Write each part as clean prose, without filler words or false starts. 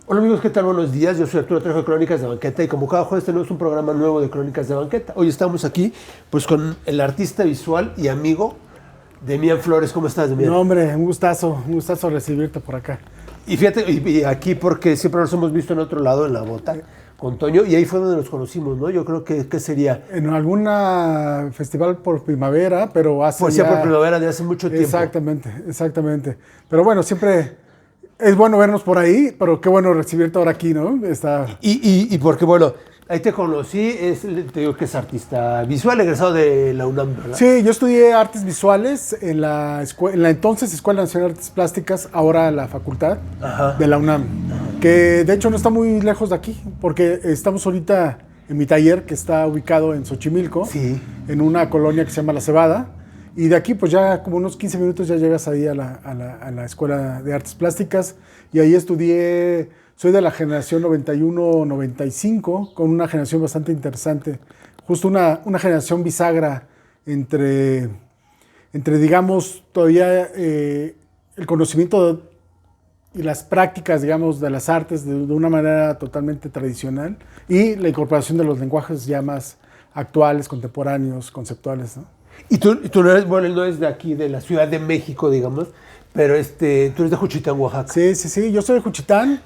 Hola amigos, ¿qué tal? Buenos días, yo soy Arturo Trejo de Crónicas de Banqueta y como cada jueves tenemos un programa nuevo de Crónicas de Banqueta. Hoy estamos aquí pues con el artista visual y amigo Demián Flores. ¿Cómo estás, Demián? No, hombre, un gustazo recibirte por acá. Y fíjate, y aquí porque siempre nos hemos visto en otro lado, en la bota, con Toño, y ahí fue donde nos conocimos, ¿no? Yo creo que sería... En alguna festival por primavera, pero hace Poesía por primavera de hace mucho tiempo. Exactamente. Pero bueno, siempre es bueno vernos por ahí, pero qué bueno recibirte ahora aquí, ¿no? Y porque, bueno, ahí te conocí, te digo que es artista visual, egresado de la UNAM, ¿verdad? Sí, yo estudié artes visuales en la entonces Escuela Nacional de Artes Plásticas, ahora la facultad de la UNAM, que de hecho no está muy lejos de aquí, porque estamos ahorita en mi taller que está ubicado en Xochimilco, Sí. en una colonia que se llama La Cebada, y de aquí pues ya como unos 15 minutos ya llegas ahí a la Escuela de Artes Plásticas, y ahí estudié, soy de la generación 91-95, con una generación bastante interesante, justo una generación bisagra entre digamos, todavía el conocimiento y las prácticas, digamos, de las artes de una manera totalmente tradicional y la incorporación de los lenguajes ya más actuales, contemporáneos, conceptuales, ¿no? Y tú no eres, bueno, él no es de aquí, de la Ciudad de México, digamos, pero tú eres de Juchitán, Oaxaca. Sí, yo soy de Juchitán,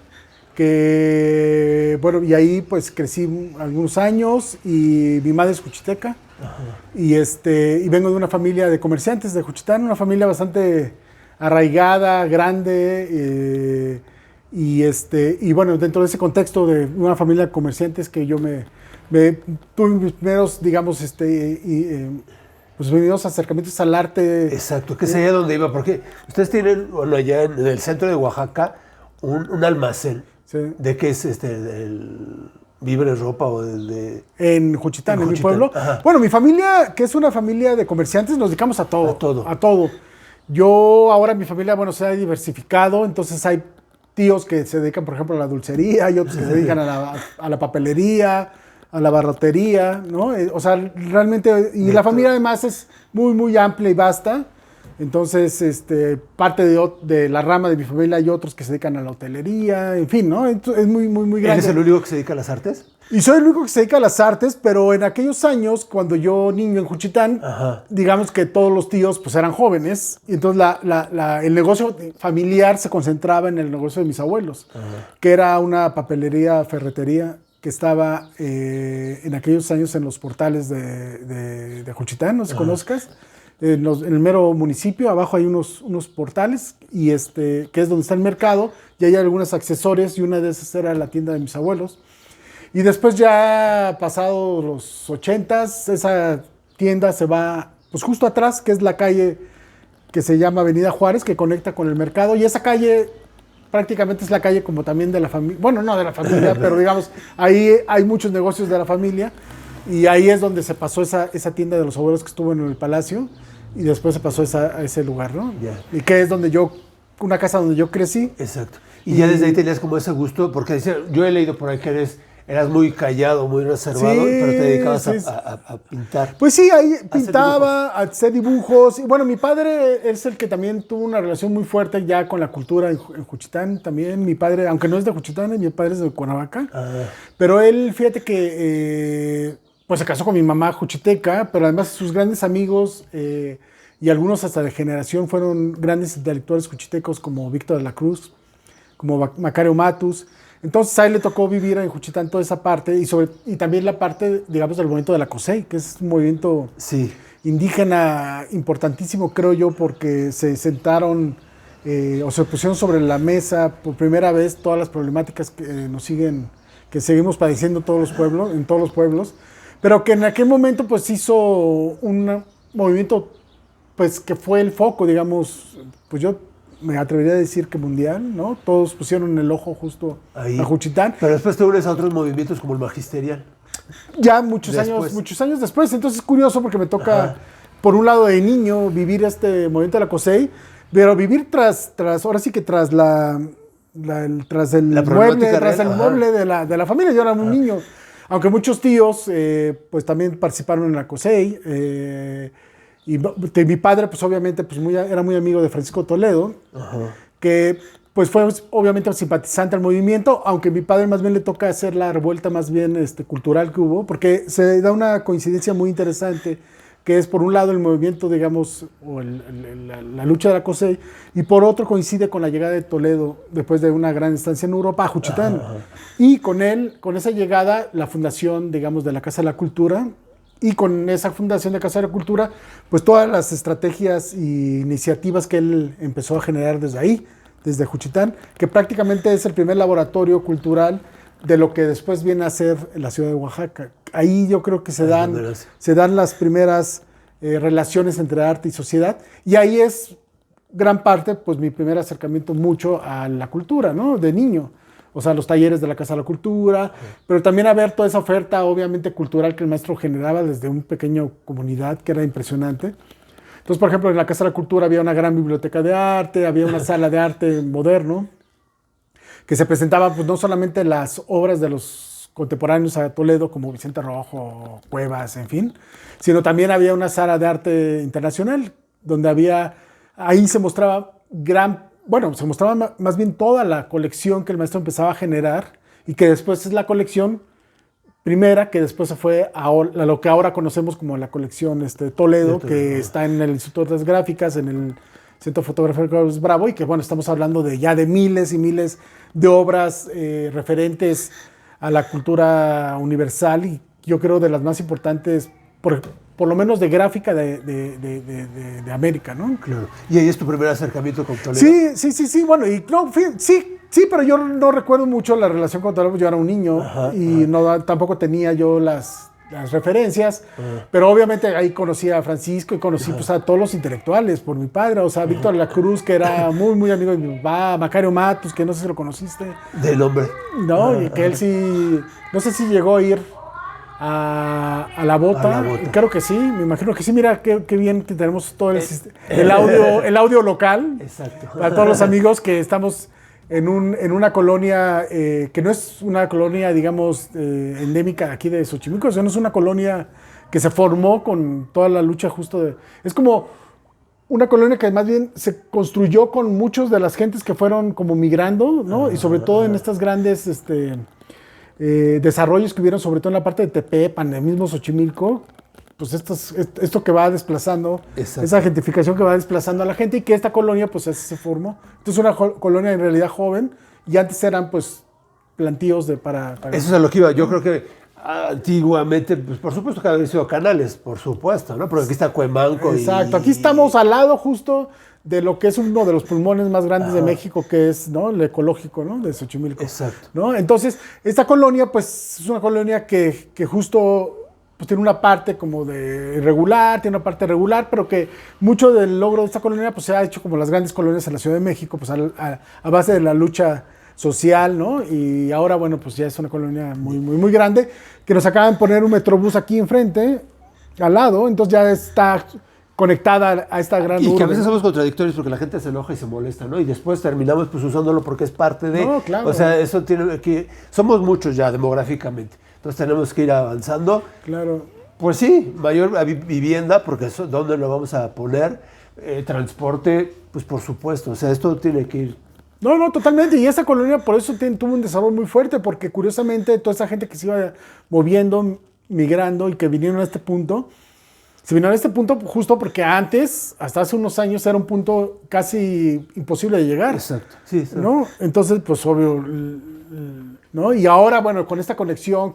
que, bueno, y ahí pues crecí algunos años y mi madre es juchiteca. Y vengo de una familia de comerciantes de Juchitán, una familia bastante arraigada, grande, y bueno, dentro de ese contexto de una familia de comerciantes que yo tuve mis primeros, digamos, pues primeros acercamientos al arte. Exacto, que sería donde iba, porque ustedes tienen, bueno, allá en el centro de Oaxaca, un almacén. Sí. ¿De qué es el Víveres Ropa o En Juchitán, en mi pueblo? Ajá. Bueno, mi familia, que es una familia de comerciantes, nos dedicamos a todo. A todo. Yo, ahora mi familia, bueno, se ha diversificado, entonces hay tíos que se dedican, por ejemplo, a la dulcería, y otros que se dedican a la papelería, a la barrotería, ¿no? O sea, realmente, y la familia además es muy amplia y vasta. Entonces, parte de la rama de mi familia hay otros que se dedican a la hotelería, en fin, ¿no? Entonces, es muy grande. ¿Eres el único que se dedica a las artes? Y soy el único que se dedica a las artes, pero en aquellos años, cuando yo niño en Juchitán, digamos que todos los tíos pues eran jóvenes, y entonces el negocio familiar se concentraba en el negocio de mis abuelos, que era una papelería, ferretería, que estaba en aquellos años en los portales de Juchitán, no sé si conozcas. En el mero municipio, abajo hay unos portales, y que es donde está el mercado, y hay algunos accesorios, y una de esas era la tienda de mis abuelos. Y después ya pasados los 80s, esa tienda se va pues justo atrás, que es la calle que se llama Avenida Juárez, que conecta con el mercado, y esa calle prácticamente es la calle como también de la familia, bueno, no de la familia, pero digamos, ahí hay muchos negocios de la familia, y ahí es donde se pasó esa tienda de los abuelos que estuvo en el Palacio, y después se pasó a ese lugar, ¿no? Yeah. Y que es donde una casa donde yo crecí. Exacto. Y ya desde ahí tenías como ese gusto, porque yo he leído por ahí que eras muy callado, muy reservado, Sí, pero te dedicabas sí. a pintar. Pues sí, ahí pintaba, a hacer dibujos. Y bueno, mi padre es el que también tuvo una relación muy fuerte ya con la cultura en Juchitán también. Mi padre, aunque no es de Juchitán, mi padre es de Cuernavaca. Pero él, fíjate que pues se casó con mi mamá juchiteca, pero además sus grandes amigos y algunos hasta de generación fueron grandes intelectuales juchitecos como Víctor de la Cruz, como Macario Matus. Entonces a él le tocó vivir en Juchitán toda esa parte y también la parte, digamos, del movimiento de la COSEI, que es un movimiento indígena importantísimo, creo yo, porque se sentaron o se pusieron sobre la mesa por primera vez todas las problemáticas que seguimos padeciendo en todos los pueblos, pero que en aquel momento pues hizo un movimiento pues que fue el foco, digamos, pues yo me atrevería a decir que mundial, ¿no? Todos pusieron el ojo justo ahí, a Juchitán. Pero después te unes a otros movimientos como el magisterial. Ya muchos años después. Entonces es curioso porque me toca, por un lado de niño, vivir este movimiento de la COSEI, pero vivir ahora sí que tras el mueble de la familia. Yo era un niño, aunque muchos tíos pues también participaron en la COSEI. Y mi padre, pues obviamente, pues era muy amigo de Francisco Toledo, que pues fue obviamente simpatizante al movimiento, aunque a mi padre más bien le toca hacer la revuelta más bien cultural que hubo, porque se da una coincidencia muy interesante, que es por un lado el movimiento, digamos, o la lucha de la COSEI, y por otro coincide con la llegada de Toledo, después de una gran estancia en Europa, a Juchitán. Y con esa llegada, la fundación, digamos, de la Casa de la Cultura, y con esa fundación de Casa de la Cultura, pues todas las estrategias e iniciativas que él empezó a generar desde ahí, desde Juchitán, que prácticamente es el primer laboratorio cultural de lo que después viene a ser la ciudad de Oaxaca. Ahí yo creo que se dan las primeras relaciones entre arte y sociedad, y ahí es gran parte, pues mi primer acercamiento mucho a la cultura, ¿no? De niño. O sea, los talleres de la Casa de la Cultura, pero también a ver toda esa oferta, obviamente, cultural que el maestro generaba desde una pequeña comunidad, que era impresionante. Entonces, por ejemplo, en la Casa de la Cultura había una gran biblioteca de arte, había una sala de arte moderno, que se presentaba pues, no solamente las obras de los contemporáneos a Toledo, como Vicente Rojo, Cuevas, en fin, sino también había una sala de arte internacional, donde ahí se mostraba se mostraba más bien toda la colección que el maestro empezaba a generar, y que después es la colección primera, que después se fue a lo que ahora conocemos como la colección Toledo, que está en el Instituto de las Gráficas, en el Centro Fotográfico Bravo, y que bueno, estamos hablando de miles y miles de obras referentes a la cultura universal, y yo creo de las más importantes, por lo menos de gráfica de América, ¿no? Claro. ¿Y ahí es tu primer acercamiento con Toledo? Sí, bueno, y no, sí, pero yo no recuerdo mucho la relación con Toledo, yo era un niño, tampoco tenía yo las referencias, pero obviamente ahí conocí a Francisco y conocí pues, a todos los intelectuales por mi padre, o sea, Víctor La Cruz, que era muy, muy amigo de mi papá, Macario Matus, que no sé si lo conociste. Del hombre. No, y que él sí, no sé si llegó a ir a la bota. Creo que sí, me imagino que sí. Mira qué bien que tenemos todo el audio local. Exacto. Para todos los amigos que estamos en una colonia que no es una colonia, digamos, endémica aquí de Xochimilco, sino es una colonia que se formó con toda la lucha es como una colonia que más bien se construyó con muchos de las gentes que fueron como migrando, ¿no? Y sobre todo en estas grandes desarrollos que hubieron, sobre todo en la parte de Tepepan, el mismo Xochimilco, pues esto que va desplazando, esa gentrificación que va desplazando a la gente, y que esta colonia pues así se formó. Entonces es una colonia en realidad joven, y antes eran pues plantíos para... Eso es a lo que iba. Yo creo que antiguamente, pues por supuesto que habían sido canales, por supuesto, ¿no? Porque aquí está Cuemanco. Exacto, aquí estamos al lado justo de lo que es uno de los pulmones más grandes de México, que es, ¿no?, el ecológico, ¿no?, de Xochimilco. Exacto. ¿No? Entonces, esta colonia, pues, es una colonia que justo pues, tiene una parte como de irregular, tiene una parte regular, pero que mucho del logro de esta colonia pues, se ha hecho como las grandes colonias en la Ciudad de México, pues, a base de la lucha social, ¿no? Y ahora, bueno, pues ya es una colonia muy, muy, muy grande, que nos acaban de poner un metrobús aquí enfrente, al lado, entonces ya está conectada a esta gran urbe. Y que a veces somos contradictorios porque la gente se enoja y se molesta, ¿no? Y después terminamos pues usándolo porque es parte de... No, claro. O sea, eso tiene que... Somos muchos ya demográficamente, entonces tenemos que ir avanzando. Claro. Pues sí, mayor vivienda, porque eso, ¿dónde lo vamos a poner? Transporte, pues por supuesto, o sea, esto tiene que ir... No, totalmente. Y esta colonia por eso tuvo un desarrollo muy fuerte, porque curiosamente toda esa gente que se iba moviendo, migrando y que vinieron a este punto, se vinieron a este punto justo porque antes, hasta hace unos años, era un punto casi imposible de llegar. Exacto. Sí, ¿no? Entonces, pues obvio, ¿no? Y ahora, bueno, con esta conexión,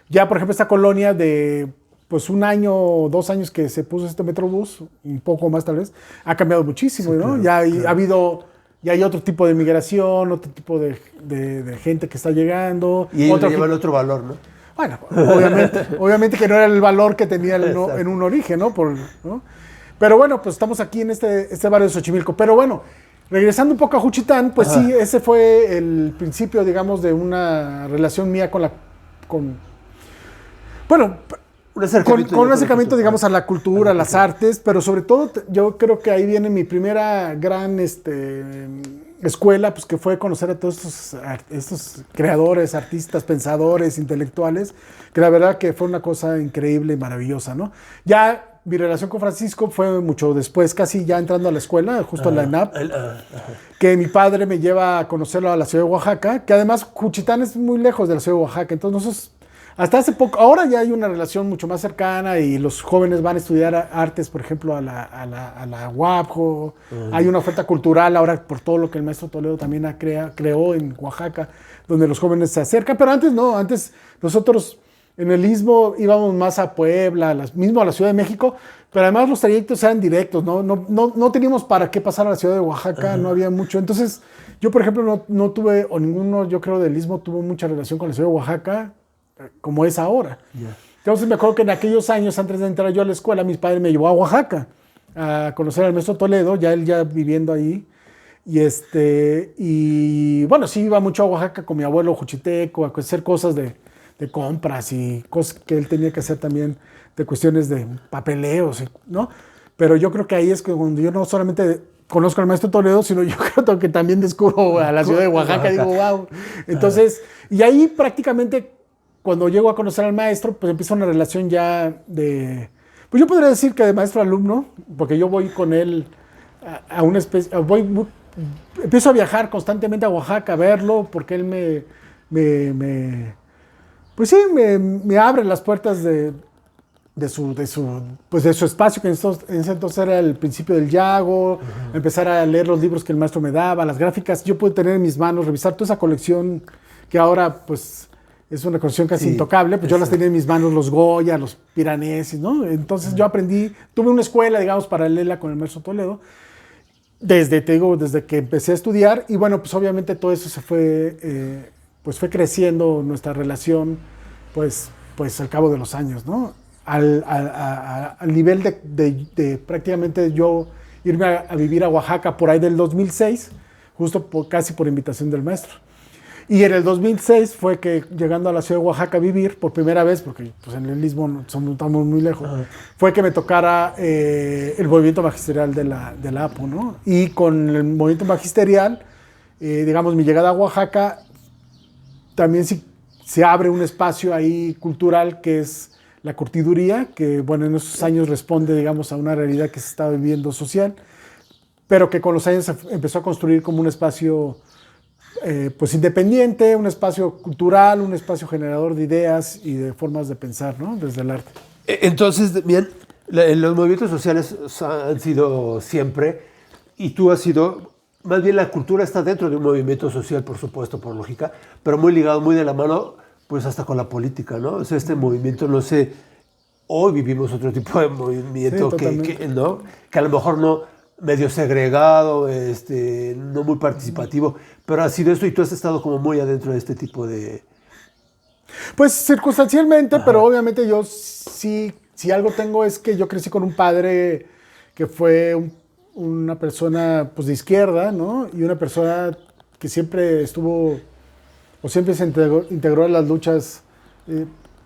ya por ejemplo esta colonia de pues 1 año o 2 años que se puso este Metrobús, un poco más tal vez, ha cambiado muchísimo, sí, ¿no? Claro, ya hay otro tipo de migración, otro tipo de gente que está llegando. Y ellos le llevan otro valor, ¿no? Bueno, obviamente que no era el valor que tenía en un origen, ¿no? ¿no? Pero bueno, pues estamos aquí en este barrio de Xochimilco. Pero bueno, regresando un poco a Juchitán, pues sí, ese fue el principio, digamos, de una relación mía con un acercamiento, digamos, a la cultura, a las artes, pero sobre todo yo creo que ahí viene mi primera gran escuela, pues que fue conocer a todos estos creadores, artistas, pensadores, intelectuales, que la verdad que fue una cosa increíble y maravillosa, ¿no? Ya mi relación con Francisco fue mucho después, casi ya entrando a la escuela, justo en la ENAP, que mi padre me lleva a conocerlo a la ciudad de Oaxaca, que además Juchitán es muy lejos de la ciudad de Oaxaca, entonces nosotros, hasta hace poco, ahora ya hay una relación mucho más cercana y los jóvenes van a estudiar artes, por ejemplo, a la UAPJO, hay una oferta cultural ahora por todo lo que el maestro Toledo también creó en Oaxaca, donde los jóvenes se acercan, pero antes no, antes nosotros en el Istmo íbamos más a Puebla, mismo a la Ciudad de México, pero además los trayectos eran directos, no teníamos para qué pasar a la ciudad de Oaxaca, no había mucho. Entonces, yo por ejemplo no tuve, o ninguno yo creo del Istmo tuvo mucha relación con la ciudad de Oaxaca, como es ahora. Yeah. Entonces me acuerdo que en aquellos años, antes de entrar yo a la escuela, mis padres me llevó a Oaxaca a conocer al maestro Toledo, él ya viviendo ahí. Y bueno, sí iba mucho a Oaxaca con mi abuelo juchiteco, a hacer cosas de compras y cosas que él tenía que hacer también, de cuestiones de papeleos, ¿no? Pero yo creo que ahí es cuando yo no solamente conozco al maestro Toledo, sino yo creo que también descubro a la ciudad de Oaxaca, digo, wow. Entonces, y ahí prácticamente, cuando llego a conocer al maestro, pues empieza una relación ya de, pues yo podría decir que de maestro-alumno, porque yo voy con él a una especie, empiezo a viajar constantemente a Oaxaca a verlo, porque él pues sí, me abre las puertas de su espacio, que en ese entonces era el principio del Yago, empezar a leer los libros que el maestro me daba, las gráficas, yo pude tener en mis manos, revisar toda esa colección que ahora pues es una colección casi intocable, pues yo las tenía en mis manos, los Goya, los Piranesi, ¿no? Entonces yo aprendí, tuve una escuela, digamos, paralela con el maestro Toledo, desde que empecé a estudiar, y bueno, pues obviamente todo eso se fue, pues fue creciendo nuestra relación, pues al cabo de los años, ¿no? Al nivel de prácticamente yo irme a vivir a Oaxaca por ahí del 2006, justo casi por invitación del maestro. Y en el 2006 fue que, llegando a la ciudad de Oaxaca a vivir por primera vez, porque pues en el Istmo estamos muy lejos, fue que me tocara el movimiento magisterial de la APO, ¿no? Y con el movimiento magisterial, digamos, mi llegada a Oaxaca, también se abre un espacio ahí cultural que es la curtiduría, que bueno, en esos años responde, digamos, a una realidad que se estaba viviendo social, pero que con los años se empezó a construir como un espacio pues independiente, un espacio cultural, un espacio generador de ideas y de formas de pensar, ¿no? Desde el arte. Entonces, bien, los movimientos sociales han sido siempre, y tú has sido, más bien la cultura está dentro de un movimiento social, por supuesto, por lógica, pero muy ligado, muy de la mano, pues hasta con la política, ¿no? O sea, este movimiento, no sé, hoy vivimos otro tipo de movimiento, sí, ¿no? Que a lo mejor no, medio segregado, no muy participativo, pero ha sido esto y tú has estado como muy adentro de este tipo de... Pues circunstancialmente, pero obviamente yo sí, si algo tengo es que yo crecí con un padre que fue una persona pues de izquierda, ¿no? Y una persona que siempre estuvo, o siempre se integró a las luchas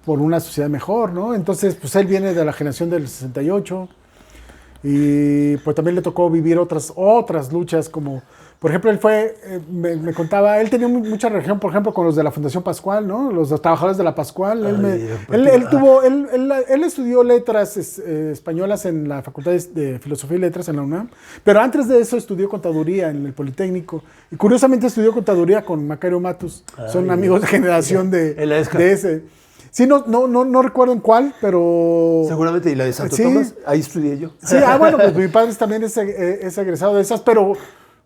por una sociedad mejor, ¿no? Entonces, pues él viene de la generación del 68, y pues también le tocó vivir otras luchas, como por ejemplo él fue, me contaba, él tenía mucha relación, por ejemplo, con los de la Fundación Pascual, ¿no? Los trabajadores de la Pascual. Él estudió letras españolas en la Facultad de Filosofía y Letras en la UNAM, pero antes de eso estudió contaduría en el Politécnico, y curiosamente estudió contaduría con Macario Matus. Son amigos de generación de ese. Sí, no recuerdo en cuál, pero... Seguramente, y la de Santo Tomás, ahí estudié yo. Sí, bueno, pues mi padre también es egresado de esas, pero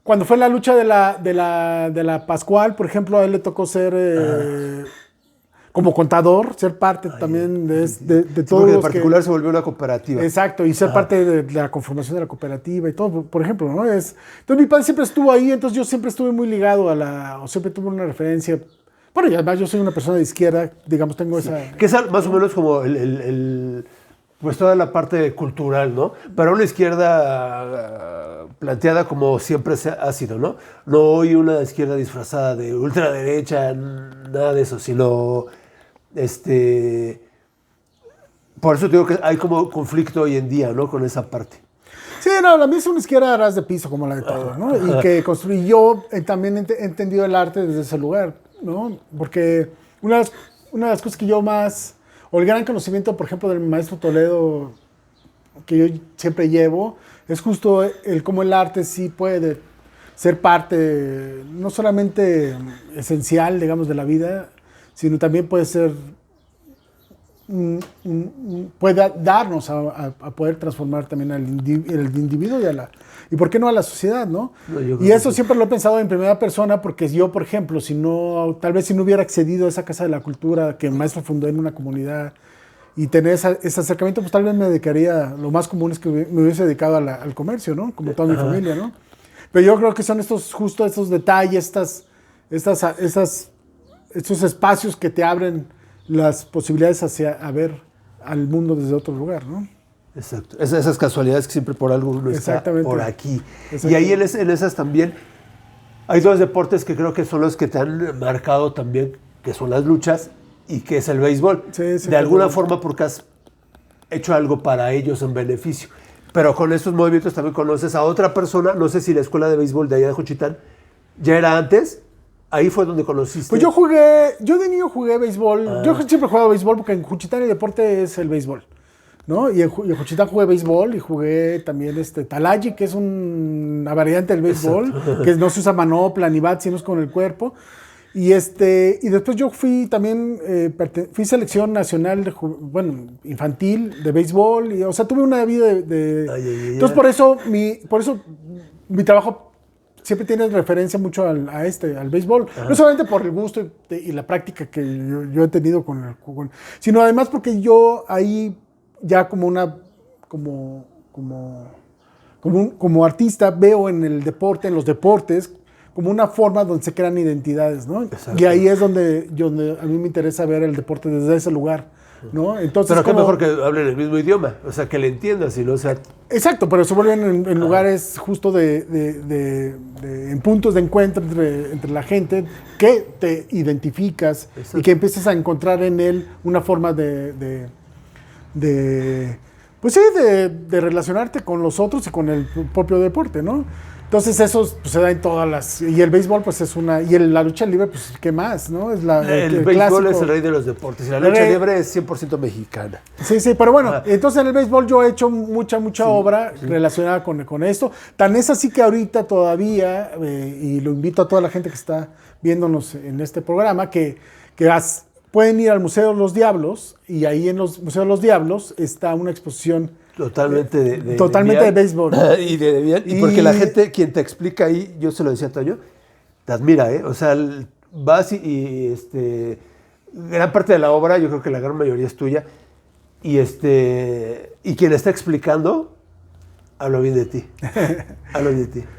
cuando fue la lucha de la Pascual, por ejemplo, a él le tocó ser como contador, ser parte también de todo. Porque en particular se volvió una cooperativa. Exacto, y ser parte de la conformación de la cooperativa y todo, por ejemplo, ¿no? Entonces mi padre siempre estuvo ahí, entonces yo siempre estuve muy ligado o siempre tuve una referencia. Bueno, y además yo soy una persona de izquierda, digamos, tengo esa... Que es más o menos como pues toda la parte cultural, ¿no? Para una izquierda planteada como siempre ha sido, ¿no? No hoy una izquierda disfrazada de ultraderecha, nada de eso, sino... Por eso digo que hay como conflicto hoy en día, ¿no? Con esa parte. Sí, no, la mía es una izquierda a ras de piso, como la de todo, ¿no? Y que construí yo, también he entendido el arte desde ese lugar, ¿no? Porque una de las cosas que yo más, o el gran conocimiento, por ejemplo, del maestro Toledo, que yo siempre llevo es justo el cómo el arte sí puede ser parte, no solamente esencial, digamos, de la vida, sino también puede ser, puede darnos a poder transformar también al el individuo y por qué no a la sociedad, ¿no? Y eso siempre lo he pensado en primera persona, porque yo, por ejemplo, tal vez si no hubiera accedido a esa Casa de la Cultura que el maestro fundó en una comunidad y tener ese acercamiento, pues tal vez me dedicaría, lo más común es que me hubiese dedicado al comercio, ¿no? Como toda mi familia, ¿no? Pero yo creo que son justo estos detalles, estos espacios que te abren las posibilidades a ver al mundo desde otro lugar, ¿no? Exacto. Esas casualidades que siempre por algo uno está por aquí. Y ahí en esas también hay dos deportes que creo que son los que te han marcado también, que son las luchas y que es el béisbol. Sí, de alguna forma porque has hecho algo para ellos en beneficio. Pero con estos movimientos también conoces a otra persona, no sé si la escuela de béisbol de allá de Juchitán ya era antes, ahí fue donde conociste. Pues yo de niño jugué béisbol, yo siempre he jugado béisbol porque en Juchitán el deporte es el béisbol, ¿no? Y en Juchitán jugué béisbol y jugué también Talayi, que es una variante del béisbol, que no se usa manopla ni bat, sino es con el cuerpo. Y después yo fui también, fui selección nacional, infantil, de béisbol, y, o sea, tuve una vida Entonces por eso mi trabajo siempre tiene referencia mucho al béisbol. No solamente por el gusto y la práctica que yo he tenido sino además porque yo ahí ya como artista veo en los deportes, como una forma donde se crean identidades, ¿no? Exacto. Y ahí es donde a mí me interesa ver el deporte desde ese lugar, ¿no? Entonces, pero qué mejor que hablen el mismo idioma, o sea, que le entiendas y no sea... Exacto, pero se vuelven en lugares justo en puntos de encuentro entre la gente, que te identificas. Exacto. Y que empiezas a encontrar en él una forma de relacionarte con los otros y con el propio deporte, ¿no? Entonces eso pues, se da en todas las... Y el béisbol pues es una... Y la lucha libre pues ¿qué más? ¿No? Es el béisbol clásico. Es el rey de los deportes y la lucha libre es 100% mexicana. Sí, pero bueno, entonces en el béisbol yo he hecho mucha obra relacionada con esto. Tan es así que ahorita todavía, y lo invito a toda la gente que está viéndonos en este programa, que pueden ir al Museo de los Diablos, y ahí en los Museos de los Diablos está una exposición totalmente de béisbol. y porque la gente, quien te explica ahí, yo se lo decía a Toño, te admira, ¿eh? O sea, vas y gran parte de la obra, yo creo que la gran mayoría es tuya, y quien está explicando, hablo bien de ti.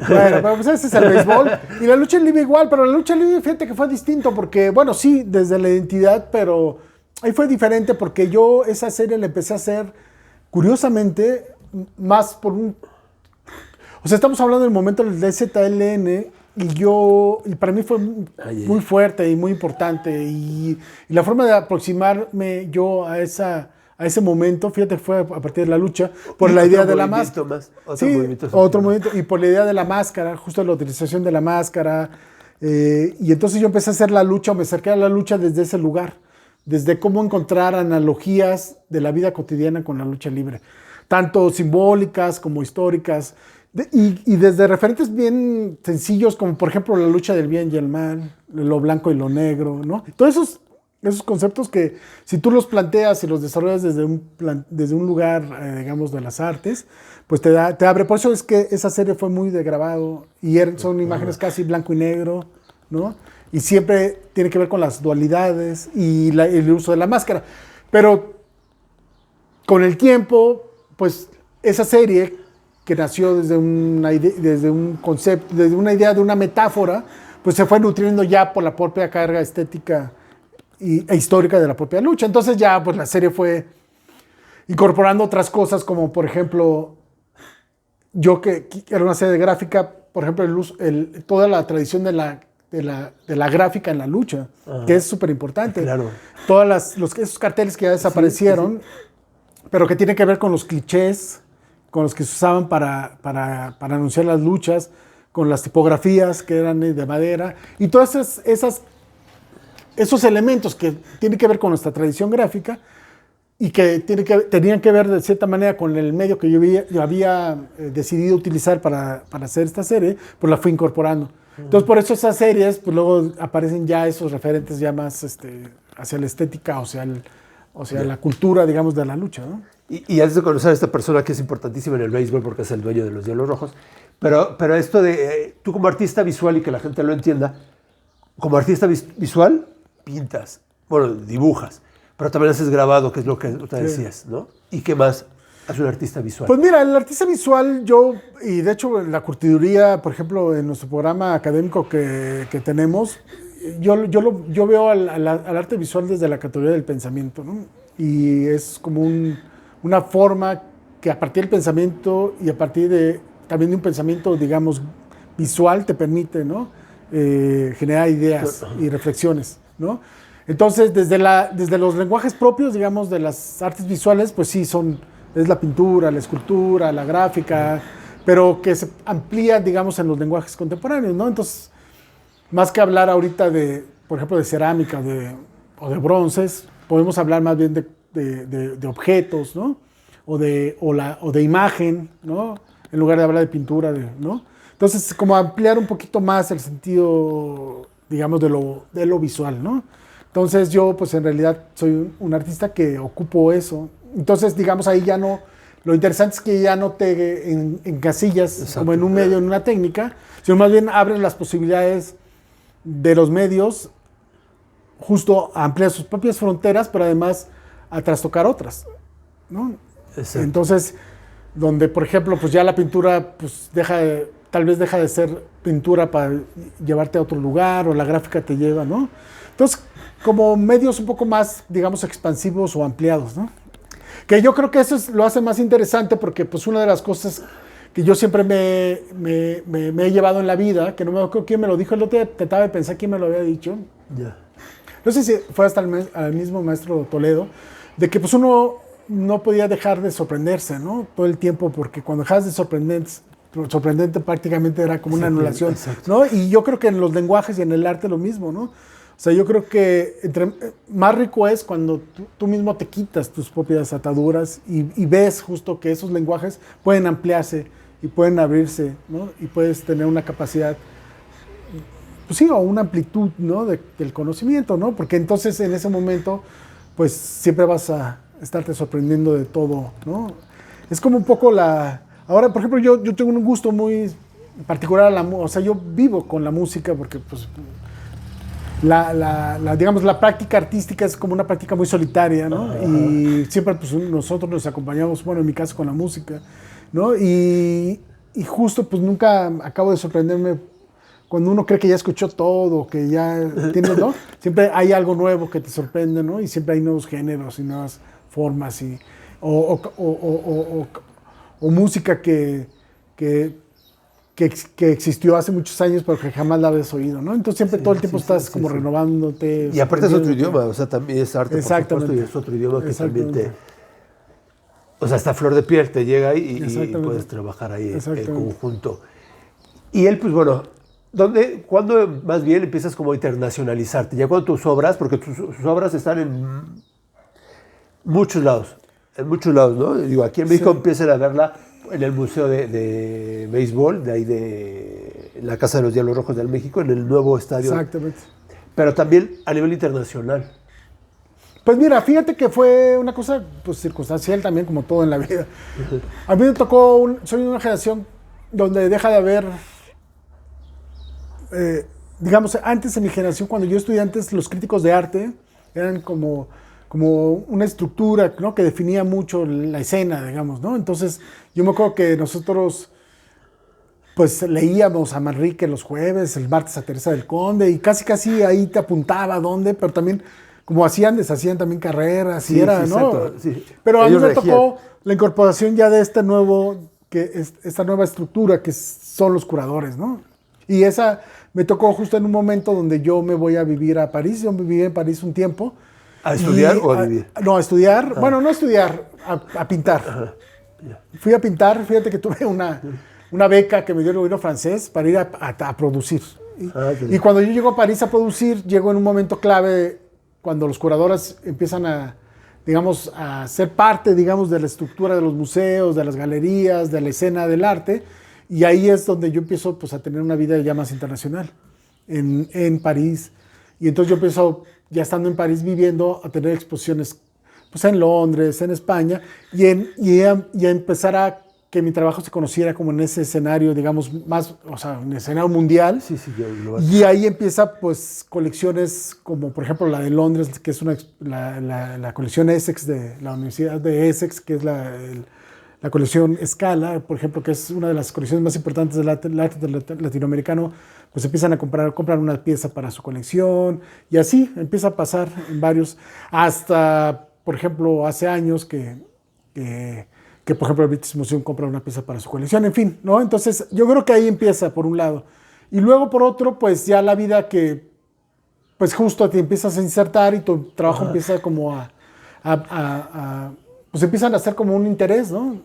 Bueno, pues ese es el béisbol. Y la lucha libre igual, pero la lucha libre, fíjate que fue distinto, porque, bueno, sí, desde la identidad, pero ahí fue diferente, porque yo esa serie la empecé a hacer, curiosamente, más por o sea, estamos hablando del momento del DZLN, y para mí fue muy fuerte y muy importante, y la forma de aproximarme yo a ese momento, fíjate, fue a partir de la lucha, por la idea de la máscara. Otro movimiento, y por la idea de la máscara, justo la utilización de la máscara, y entonces yo empecé a hacer la lucha, o me acerqué a la lucha desde ese lugar, desde cómo encontrar analogías de la vida cotidiana con la lucha libre, tanto simbólicas como históricas, y desde referentes bien sencillos, como por ejemplo la lucha del bien y el mal, lo blanco y lo negro, ¿no? Todos esos conceptos que si tú los planteas y los desarrollas desde un lugar, digamos, de las artes, pues te abre. Por eso es que esa serie fue muy de grabado, y son imágenes casi blanco y negro, ¿no? Y siempre tiene que ver con las dualidades y el uso de la máscara. Pero con el tiempo, pues esa serie que nació desde un concepto, desde una idea de una metáfora, pues se fue nutriendo ya por la propia carga estética e histórica de la propia lucha. Entonces ya pues la serie fue incorporando otras cosas, como por ejemplo, yo que era una serie de gráfica, por ejemplo, toda la tradición de la gráfica en la lucha, que es súper importante. Claro. Esos carteles que ya desaparecieron, pero que tienen que ver con los clichés, con los que se usaban para anunciar las luchas, con las tipografías que eran de madera, y todos esos elementos que tienen que ver con nuestra tradición gráfica, y que tenían que ver de cierta manera con el medio que yo había decidido utilizar para hacer esta serie, pues la fui incorporando. Entonces, por eso esas series, pues luego aparecen ya esos referentes ya más hacia la estética, o sea, la cultura, digamos, de la lucha, ¿no? Y antes de conocer a esta persona que es importantísima en el béisbol porque es el dueño de los Diablos Rojos, pero esto de tú como artista visual y que la gente lo entienda, como artista visual, pintas, bueno, dibujas, pero también haces grabado, que es lo que tú decías, ¿no? ¿Y qué más hace un artista visual? Pues mira, el artista visual, y de hecho la curtiduría, por ejemplo, en nuestro programa académico que tenemos, yo veo al arte visual desde la categoría del pensamiento, ¿no? Y es como una forma que a partir del pensamiento y a partir también de un pensamiento, digamos, visual te permite, ¿no? Generar ideas y reflexiones, ¿no? Entonces, desde los lenguajes propios, digamos, de las artes visuales, pues sí, es la pintura, la escultura, la gráfica, pero que se amplía, digamos, en los lenguajes contemporáneos, ¿no? Entonces, más que hablar ahorita por ejemplo, de cerámica o de bronces, podemos hablar más bien de objetos, ¿no? O de imagen, ¿no? En lugar de hablar de pintura, ¿no? Entonces, como ampliar un poquito más el sentido, digamos, de lo visual, ¿no? Entonces, yo, pues, en realidad soy un artista que ocupo eso. Entonces, digamos, ahí ya no... Lo interesante es que ya no te encasillas. Exacto, como en un medio, en una técnica, sino más bien abres las posibilidades de los medios justo a ampliar sus propias fronteras, pero además a trastocar otras, ¿no? Exacto. Entonces, donde, por ejemplo, pues ya la pintura pues tal vez deja de ser pintura para llevarte a otro lugar, o la gráfica te lleva, ¿no? Entonces, como medios un poco más, digamos, expansivos o ampliados, ¿no? Que yo creo que eso lo hace más interesante porque, pues, una de las cosas que yo siempre me he llevado en la vida, que no me acuerdo quién me lo dijo, el otro día trataba de pensar quién me lo había dicho. Yeah. No sé si fue hasta el mismo maestro Toledo, de que pues uno no podía dejar de sorprenderse, ¿no? Todo el tiempo, porque cuando dejas de sorprendente prácticamente era como una anulación, ¿no? Y yo creo que en los lenguajes y en el arte lo mismo, ¿no? O sea, yo creo que más rico es cuando tú mismo te quitas tus propias ataduras y ves justo que esos lenguajes pueden ampliarse y pueden abrirse, ¿no? Y puedes tener una capacidad, pues sí, o una amplitud, ¿no? Del conocimiento, ¿no? Porque entonces en ese momento, pues siempre vas a estarte sorprendiendo de todo, ¿no? Es como un poco Ahora, por ejemplo, yo tengo un gusto muy particular o sea, yo vivo con la música porque, pues, digamos, la práctica artística es como una práctica muy solitaria, ¿no? Y siempre, pues, nosotros nos acompañamos, bueno, en mi caso con la música, ¿no? Y justo, pues, nunca acabo de sorprenderme cuando uno cree que ya escuchó todo, que ya tiene, ¿no? Siempre hay algo nuevo que te sorprende, ¿no? Y siempre hay nuevos géneros y nuevas formas o música que existió hace muchos años pero que jamás la habías oído, ¿no? Entonces siempre todo el tiempo estás como renovándote. Y aparte es otro idioma, o sea, también es arte, por supuesto, y es otro idioma que también o sea, hasta flor de piel te llega y puedes trabajar ahí en conjunto. Y él, pues bueno, ¿cuándo más bien empiezas como a internacionalizarte? Ya cuando tus obras, porque sus obras están en muchos lados, ¿no? Digo, aquí en México empiezan a verla en el Museo de Béisbol, de ahí de la Casa de los Diablos Rojos del México, en el nuevo estadio. Exactamente. Pero también a nivel internacional. Pues mira, fíjate que fue una cosa pues, circunstancial también, como todo en la vida. A mí me tocó, soy de una generación donde deja de haber, digamos, antes en mi generación, cuando yo estudié antes, los críticos de arte eran como una estructura, ¿no? Que definía mucho la escena, digamos, ¿no? Entonces, yo me acuerdo que nosotros, pues, leíamos a Manrique los jueves, el martes a Teresa del Conde, y casi ahí te apuntaba a dónde, pero también, como deshacían también carreras, y era, ¿no? Exacto, sí. Pero a mí me tocó la incorporación ya de esta nueva estructura que son los curadores, ¿no? Y esa me tocó justo en un momento donde yo me voy a vivir a París. Yo viví en París un tiempo. ¿A estudiar o a vivir? No, a estudiar. Bueno, no a estudiar, a pintar. Ajá. Yeah. Fui a pintar, fíjate que tuve una beca que me dio el gobierno francés para ir a producir. Y cuando yo llego a París a producir, llego en un momento clave cuando los curadores empiezan digamos, a ser parte, digamos, de la estructura de los museos, de las galerías, de la escena del arte. Y ahí es donde yo empiezo pues, a tener una vida ya más internacional, en París. Y entonces yo empiezo, ya estando en París, viviendo, a tener exposiciones pues, en Londres, en España, y a empezar a que mi trabajo se conociera como en ese escenario, digamos, más, o sea, en el escenario mundial. Sí, Y ahí empieza, pues, colecciones como, por ejemplo, la de Londres, que es la colección Essex de la Universidad de Essex, que es la colección Scala, por ejemplo, que es una de las colecciones más importantes del arte latinoamericano, pues empiezan a comprar una pieza para su colección, y así empieza a pasar en varios, hasta, por ejemplo, hace años que por ejemplo, el British Museum compra una pieza para su colección, en fin, ¿no? Entonces, yo creo que ahí empieza, por un lado. Y luego, por otro, pues ya la vida que, pues justo te empiezas a insertar y tu trabajo empieza como pues empiezan a hacer como un interés, ¿no?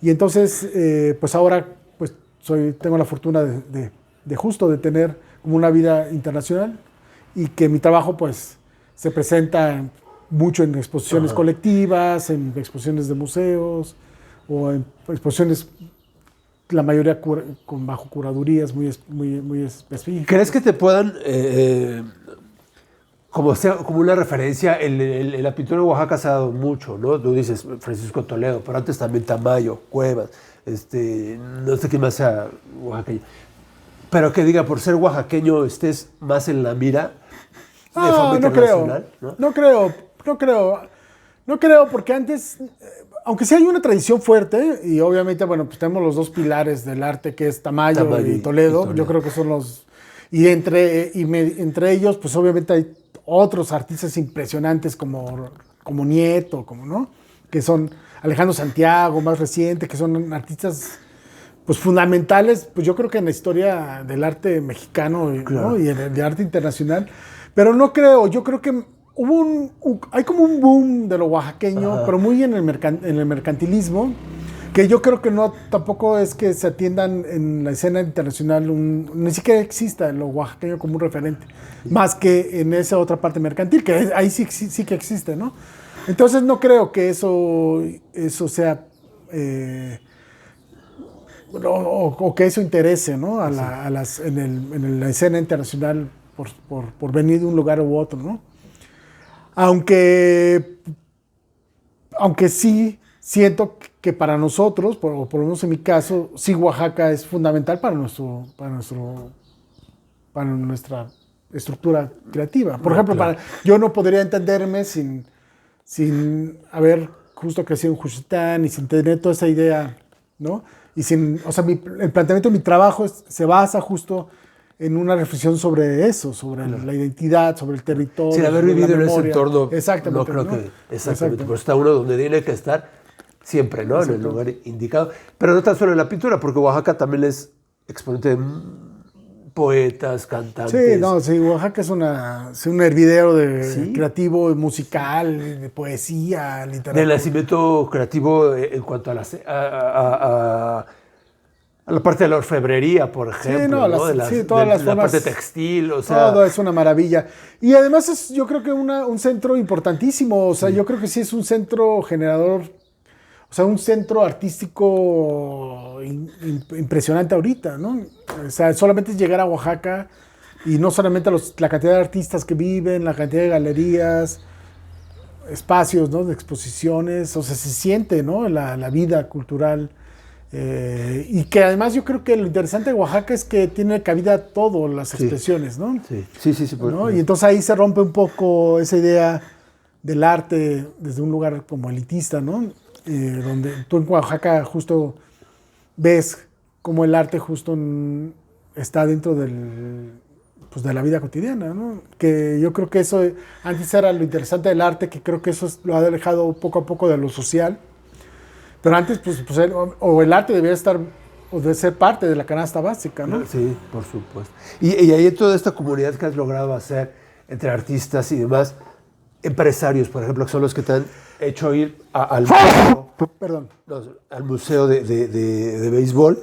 Y entonces, pues ahora, pues tengo la fortuna de justo de tener como una vida internacional y que mi trabajo, pues, se presenta mucho en exposiciones colectivas, en exposiciones de museos o en exposiciones, la mayoría bajo curadurías muy específicas. ¿Crees que te puedan, como una referencia, en la pintura de Oaxaca se ha dado mucho, ¿no? Tú dices Francisco Toledo, pero antes también Tamayo, Cuevas, no sé quién más sea oaxaqueño. Pero que diga, por ser oaxaqueño estés más en la mira de forma internacional, ¿no? No creo, porque antes, aunque sí hay una tradición fuerte, y obviamente, bueno, pues tenemos los dos pilares del arte, que es Tamayo y Toledo, yo creo que son los... Y entre ellos, pues obviamente hay otros artistas impresionantes como Nieto, ¿no? Que son Alejandro Santiago, más reciente, que son artistas pues fundamentales, pues yo creo que en la historia del arte mexicano, ¿no? Y de arte internacional. Pero no creo, yo creo que hay como un boom de lo oaxaqueño, pero muy en el mercantilismo, que yo creo que tampoco es que se atiendan en la escena internacional, ni siquiera exista lo oaxaqueño como un referente, más que en esa otra parte mercantil, que ahí sí que existe, ¿no? Entonces no creo que eso sea, o que eso interese, ¿no? En la escena internacional por venir de un lugar u otro, ¿no? Aunque sí siento que para nosotros, por lo menos en mi caso, sí Oaxaca es fundamental para nuestra estructura creativa. Por ejemplo, yo no podría entenderme sin haber justo crecido en Juchitán y sin tener toda esa idea, ¿no? Y o sea, el planteamiento de mi trabajo se basa justo en una reflexión sobre eso, sobre la identidad, sobre el territorio. Sin haber vivido en ese entorno. Exactamente. No creo que. Exactamente. Pues está uno donde tiene que estar siempre, ¿no? En el lugar indicado. Pero no tan solo en la pintura, porque Oaxaca también es exponente de poetas, cantantes. Sí, Oaxaca es un hervidero creativo, musical, de poesía, literatura. Del nacimiento creativo en cuanto a la parte de la orfebrería, por ejemplo, todas las formas, la parte textil, o sea... Todo es una maravilla. Y además yo creo que un centro importantísimo, o sea, yo creo que sí es un centro generador, o sea, un centro artístico impresionante ahorita, ¿no? O sea, solamente es llegar a Oaxaca y no solamente la cantidad de artistas que viven, la cantidad de galerías, espacios, ¿no? De exposiciones, o sea, se siente, ¿no? La vida cultural. Y que además yo creo que lo interesante de Oaxaca es que tiene cabida todo, las expresiones, ¿no? Sí. ¿No? Y entonces ahí se rompe un poco esa idea del arte desde un lugar como elitista, ¿no? Donde tú en Oaxaca justo ves cómo el arte justo está dentro de la vida cotidiana, ¿no? Que yo creo que eso antes era lo interesante del arte, que creo que eso lo ha alejado poco a poco de lo social. Pero antes, pues el arte debía estar, o debe ser parte de la canasta básica, ¿no? Sí, por supuesto. Y ahí en toda esta comunidad que has logrado hacer, entre artistas y demás, empresarios, por ejemplo, que son los que te han hecho ir al museo, al museo de béisbol.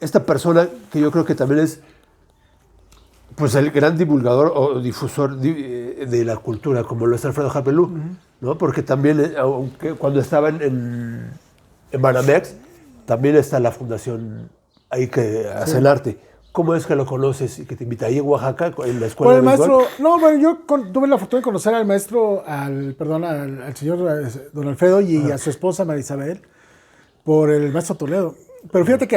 Esta persona que yo creo que también es pues el gran divulgador o difusor de la cultura, como lo es Alfredo Harpelú. ¿no? Porque también, aunque cuando estaba en Banamex, también está la fundación ahí que hace el arte. ¿Cómo es que lo conoces y que te invita ahí en Oaxaca, en la escuela Bueno, el de béisbol? maestro, no, bueno, yo tuve la fortuna de conocer al maestro, al señor don Alfredo y a su esposa María Isabel por el maestro Toledo. Pero fíjate que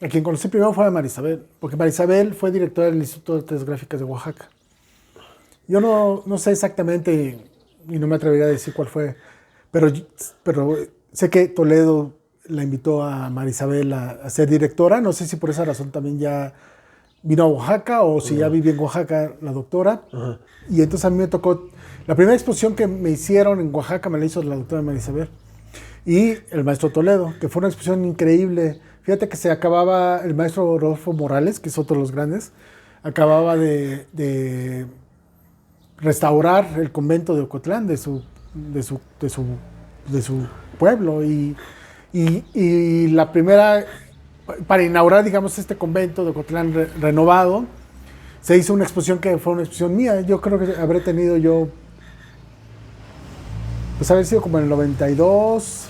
a quien conocí primero fue a María Isabel, porque María Isabel fue directora del Instituto de Artes Gráficas de Oaxaca. Yo no sé exactamente, y no me atrevería a decir cuál fue, pero sé que Toledo la invitó a María Isabel a ser directora. No sé si por esa razón también ya vino a Oaxaca o si ya vivía en Oaxaca la doctora. Y entonces a mí me tocó, la primera exposición que me hicieron en Oaxaca me la hizo la doctora María Isabel. Y el maestro Toledo, que fue una exposición increíble. Fíjate que se acababa, el maestro Rodolfo Morales, que es otro de los grandes, acababa de restaurar el convento de Ocotlán, de su pueblo. Y la primera, para inaugurar, digamos, este convento de Ocotlán renovado, se hizo una exposición que fue una exposición mía. Yo creo que habré tenido yo, pues haber sido como en el 92,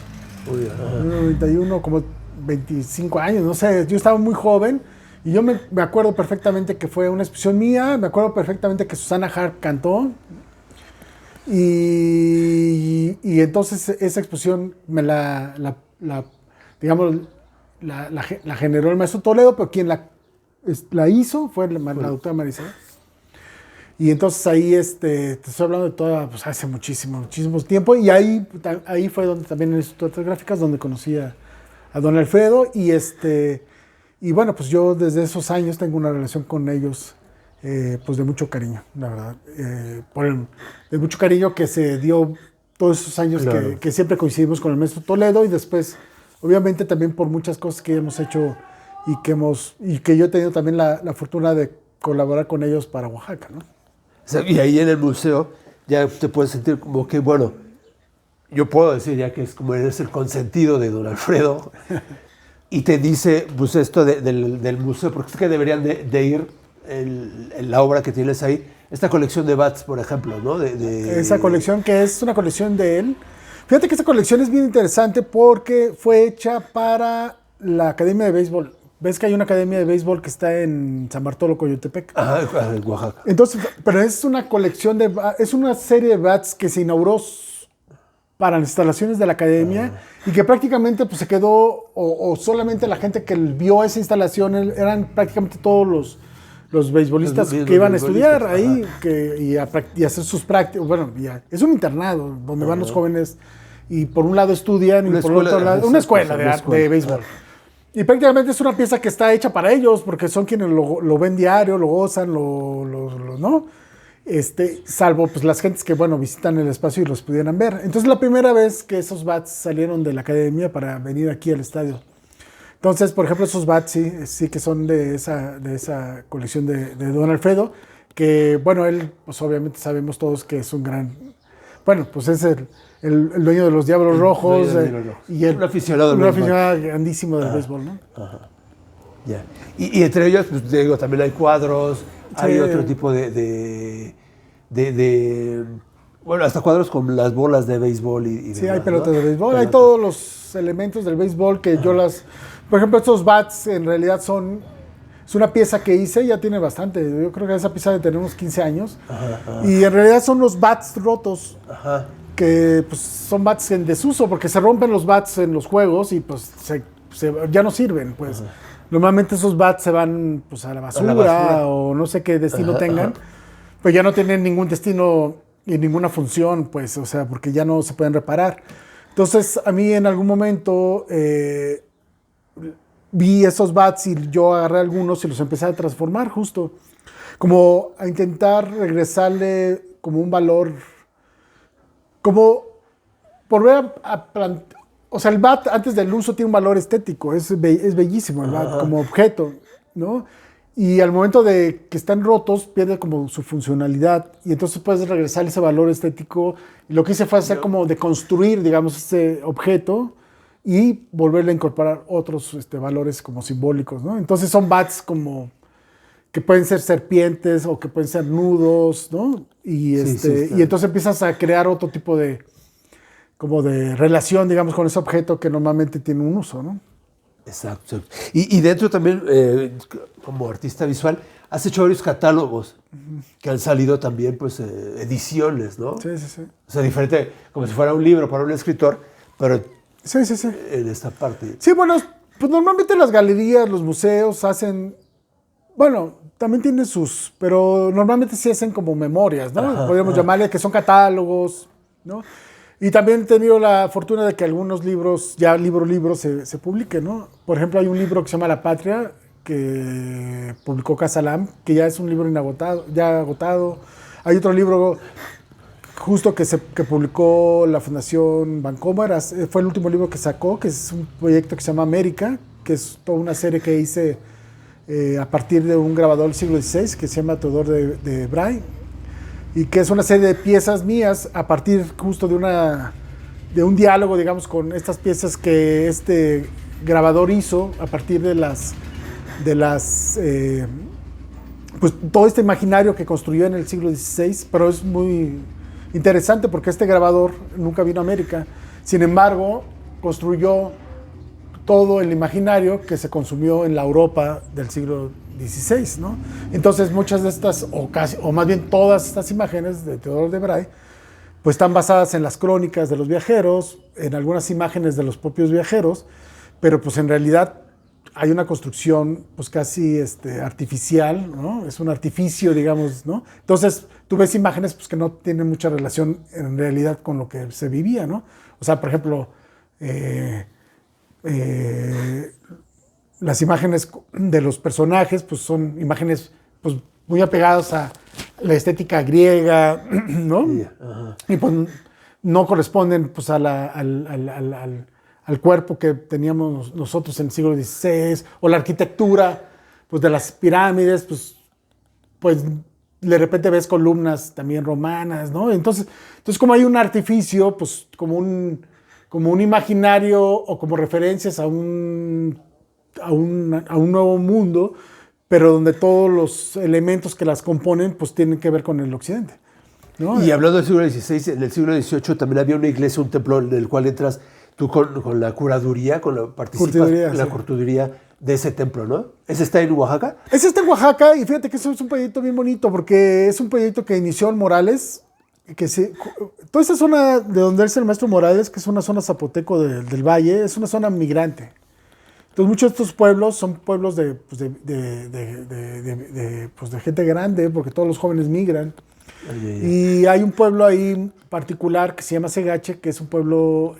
91, como 25 años, no sé. Yo estaba muy joven y yo me acuerdo perfectamente que fue una exposición mía. Me acuerdo perfectamente que Susana Harp cantó. Y entonces esa exposición me digamos, la generó el maestro Toledo, pero quien la hizo fue la doctora María Isabel. Y entonces ahí, te estoy hablando de toda, pues hace muchísimo tiempo, y ahí fue donde también en el Instituto de Artes Gráficas, donde conocí a don Alfredo, y bueno, pues yo desde esos años tengo una relación con ellos, pues de mucho cariño, la verdad, de mucho cariño que se dio todos esos años, claro, que siempre coincidimos con el maestro Toledo, y después, obviamente, también por muchas cosas que hemos hecho y que yo he tenido también la fortuna de colaborar con ellos para Oaxaca, ¿no? Y ahí en el museo ya te puedes sentir como que, bueno, yo puedo decir ya que es como eres el consentido de don Alfredo, y te dice, pues esto del museo, porque es que deberían de ir la obra que tienes ahí, esta colección de bats, por ejemplo, ¿no? Esa colección que es una colección de él. Fíjate que esta colección es bien interesante porque fue hecha para la Academia de Béisbol. ¿Ves que hay una academia de béisbol que está en San Bartolo, Coyotepec? Ajá, en Oaxaca. Entonces, pero es una colección es una serie de bats que se inauguró para las instalaciones de la academia y que prácticamente pues, se quedó, o solamente la gente que vio esa instalación eran prácticamente todos los beisbolistas que iban a estudiar ahí y hacer sus prácticas. Bueno, es un internado donde van los jóvenes y por un lado estudian y por otro lado una escuela de béisbol. Y prácticamente es una pieza que está hecha para ellos, porque son quienes lo ven diario, lo gozan, ¿no? Salvo pues las gentes que, bueno, visitan el espacio y los pudieran ver. Entonces, la primera vez que esos bats salieron de la academia para venir aquí al estadio. Entonces, por ejemplo, esos bats sí que son de esa colección de don Alfredo, que, bueno, él, pues obviamente sabemos todos que es un gran, bueno, pues es el dueño de los Diablos Rojos, y un aficionado grandísimo del béisbol, ¿no? Ajá. Yeah. Y entre ellos, pues digo, también hay cuadros, hay otro tipo de bueno, hasta cuadros con las bolas de béisbol y sí, demás, hay pelotas, ¿no? De béisbol, Pelotas. Hay todos los elementos del béisbol que yo por ejemplo, estos bats en realidad es una pieza que hice, ya tiene bastante, yo creo que esa pieza de tener unos 15 años, y en realidad son los bats rotos. Ajá. Que pues, son bats en desuso, porque se rompen los bats en los juegos y pues ya no sirven, pues. Normalmente esos bats se van pues, a la basura o no sé qué destino tengan, pues ya no tienen ningún destino y ninguna función, pues, o sea, porque ya no se pueden reparar. Entonces, a mí en algún momento vi esos bats y yo agarré algunos y los empecé a transformar justo, como a intentar regresarle como un valor, como volver o sea, el bat antes del uso tiene un valor estético, es bellísimo el bat como objeto, ¿no? Y al momento de que están rotos, pierde como su funcionalidad y entonces puedes regresar ese valor estético. Y lo que hice fue hacer como de construir, digamos, ese objeto y volverle a incorporar otros valores como simbólicos, ¿no? Entonces son bats como que pueden ser serpientes o que pueden ser nudos, ¿no? Y, y entonces empiezas a crear otro tipo de como de relación, digamos, con ese objeto que normalmente tiene un uso, ¿no? Exacto. Y dentro también, como artista visual, has hecho varios catálogos que han salido también, pues, ediciones, ¿no? Sí, sí, sí. O sea, diferente, como si fuera un libro para un escritor, pero Sí, sí, sí. en esta parte. Sí, bueno, pues normalmente las galerías, los museos hacen, bueno, también tienen sus, pero normalmente sí hacen como memorias, ¿no? Ajá, Podríamos llamarle que son catálogos, ¿no? Y también he tenido la fortuna de que algunos libros, ya libro se publiquen, ¿no? Por ejemplo, hay un libro que se llama La Patria, que publicó Casalam, que ya es un libro inagotado, ya agotado. Hay otro libro justo que publicó la Fundación Vancomer, fue el último libro que sacó, que es un proyecto que se llama América, que es toda una serie que hice a partir de un grabador del siglo XVI que se llama Teodor de Bray, y que es una serie de piezas mías a partir justo de un diálogo, digamos, con estas piezas que este grabador hizo a partir de pues todo este imaginario que construyó en el siglo XVI, pero es muy interesante porque este grabador nunca vino a América, sin embargo, construyó todo el imaginario que se consumió en la Europa del siglo XVI, ¿no? Entonces muchas de estas, o más bien todas estas imágenes de Teodoro de Bray, pues están basadas en las crónicas de los viajeros, en algunas imágenes de los propios viajeros, pero pues en realidad hay una construcción pues casi artificial, ¿no? Es un artificio, digamos, ¿no? Entonces tú ves imágenes pues, que no tienen mucha relación en realidad con lo que se vivía, ¿no? O sea, por ejemplo, las imágenes de los personajes pues son imágenes pues muy apegadas a la estética griega, ¿no? Y pues no corresponden pues al cuerpo que teníamos nosotros en el siglo XVI, o la arquitectura pues de las pirámides, pues de repente ves columnas también romanas, ¿no? Entonces como hay un artificio, pues como un imaginario o como referencias a un nuevo mundo, pero donde todos los elementos que las componen pues tienen que ver con el occidente, ¿no? Y hablando del siglo XVI, en el siglo XVIII también había una iglesia, un templo en el cual entras tú con la curaduría, participas en la curtiduría de ese templo, ¿no? ¿Ese está en Oaxaca? Ese está en Oaxaca, y fíjate que eso es un proyecto bien bonito, porque es un proyecto que inició en Morales, toda esa zona de donde es el maestro Morales, que es una zona zapoteco del Valle, es una zona migrante. Entonces muchos de estos pueblos son pueblos de gente grande, porque todos los jóvenes migran. Y hay un pueblo ahí particular que se llama Segache, que es un pueblo